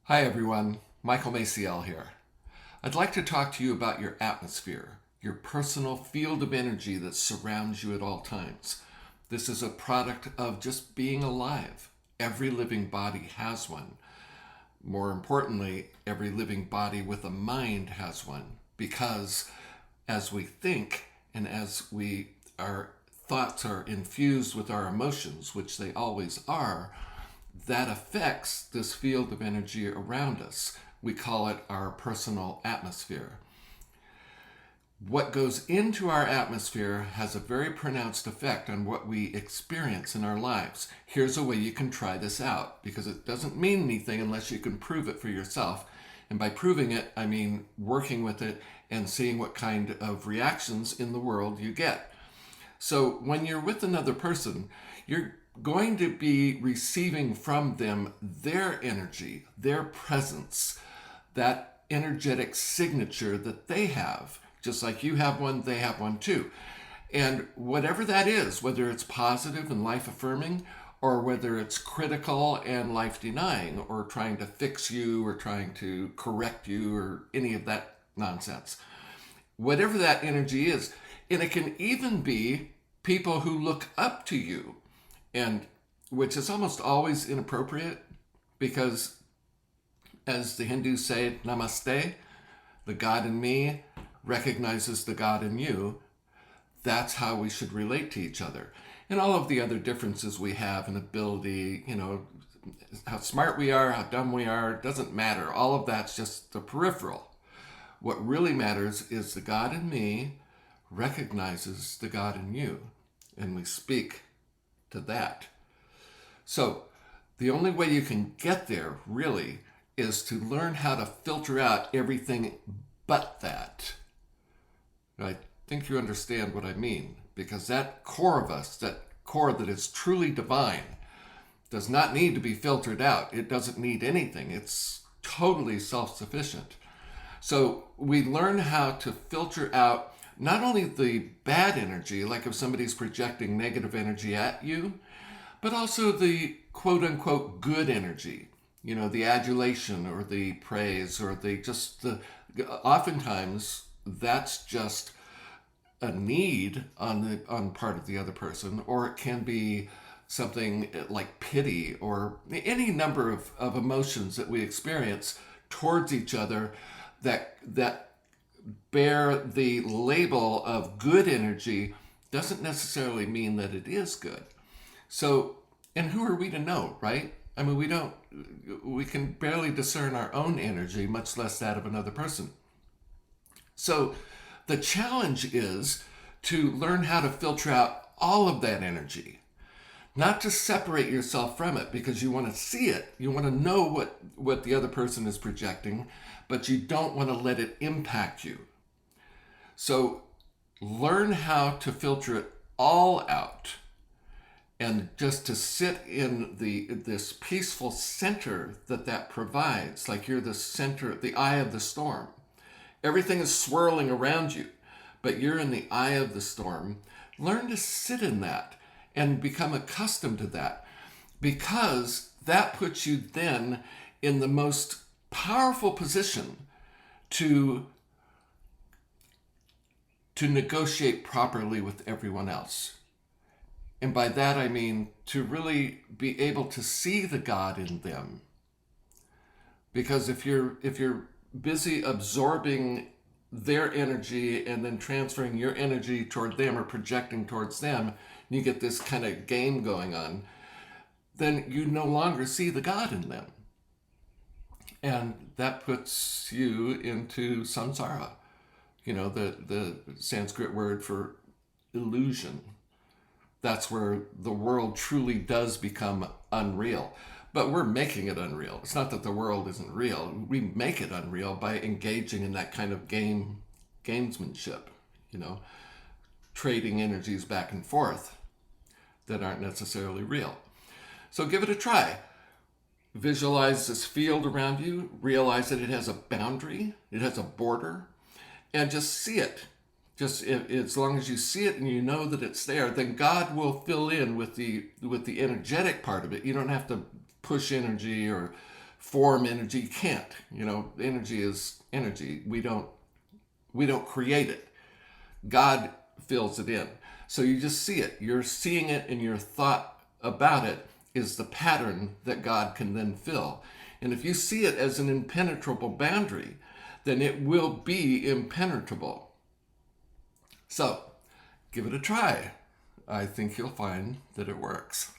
Hi everyone, Michael Maciel here. I'd like to talk to you about your atmosphere, your personal field of energy that surrounds you at all times. This is a product of just being alive. Every living body has one. More importantly, every living body with a mind has one, because as we think and as our thoughts are infused with our emotions, which they always are, that affects this field of energy around us. We call it our personal atmosphere. What goes into our atmosphere has a very pronounced effect on what we experience in our lives. Here's a way you can try this out, because it doesn't mean anything unless you can prove it for yourself. And by proving it, I mean working with it and seeing what kind of reactions in the world you get. So when you're with another person, you're going to be receiving from them their energy, their presence, that energetic signature that they have. Just like you have one, they have one too. And whatever that is, whether it's positive and life affirming, or whether it's critical and life denying, or trying to fix you, or trying to correct you, or any of that nonsense, whatever that energy is. And it can even be people who look up to you, and which is almost always inappropriate, because as the Hindus say, namaste, the God in me recognizes the God in you. That's how we should relate to each other. And all of the other differences we have in ability, how smart we are, how dumb we are, doesn't matter. All of that's just the peripheral. What really matters is the God in me recognizes the God in you, and we speak to that. So the only way you can get there really is to learn how to filter out everything but that. I think you understand what I mean, because that core of us, that core that is truly divine, does not need to be filtered out. It doesn't need anything. It's totally self-sufficient. So we learn how to filter out not only the bad energy, like if somebody's projecting negative energy at you, but also the quote unquote good energy, the adulation or the praise or oftentimes that's just a need on part of the other person, or it can be something like pity or any number of emotions that we experience towards each other that bear the label of good energy doesn't necessarily mean that it is good. So, and who are we to know, right? I mean, we can barely discern our own energy, much less that of another person. So the challenge is to learn how to filter out all of that energy, not to separate yourself from it because you want to see it. You want to know what the other person is projecting, but you don't want to let it impact you. So learn how to filter it all out, and just to sit in this peaceful center that provides, like you're the center, the eye of the storm. Everything is swirling around you, but you're in the eye of the storm. Learn to sit in that and become accustomed to that, because that puts you then in the most powerful position to negotiate properly with everyone else. And by that I mean to really be able to see the God in them. Because if you're busy absorbing their energy and then transferring your energy toward them or projecting towards them, and you get this kind of game going on, then you no longer see the God in them. And that puts you into samsara, the Sanskrit word for illusion. That's where the world truly does become unreal. But we're making it unreal. It's not that the world isn't real. We make it unreal by engaging in that kind of gamesmanship, trading energies back and forth that aren't necessarily real. So give it a try. Visualize this field around you. Realize that it has a boundary. It has a border. And just see it. Just as long as you see it and you know that it's there, then God will fill in with the energetic part of it. You don't have to push energy or form energy. You can't. Energy is energy. We don't create it. God fills it in. So you just see it. You're seeing it, and your thought about it is the pattern that God can then fill. And if you see it as an impenetrable boundary, then it will be impenetrable. So give it a try. I think you'll find that it works.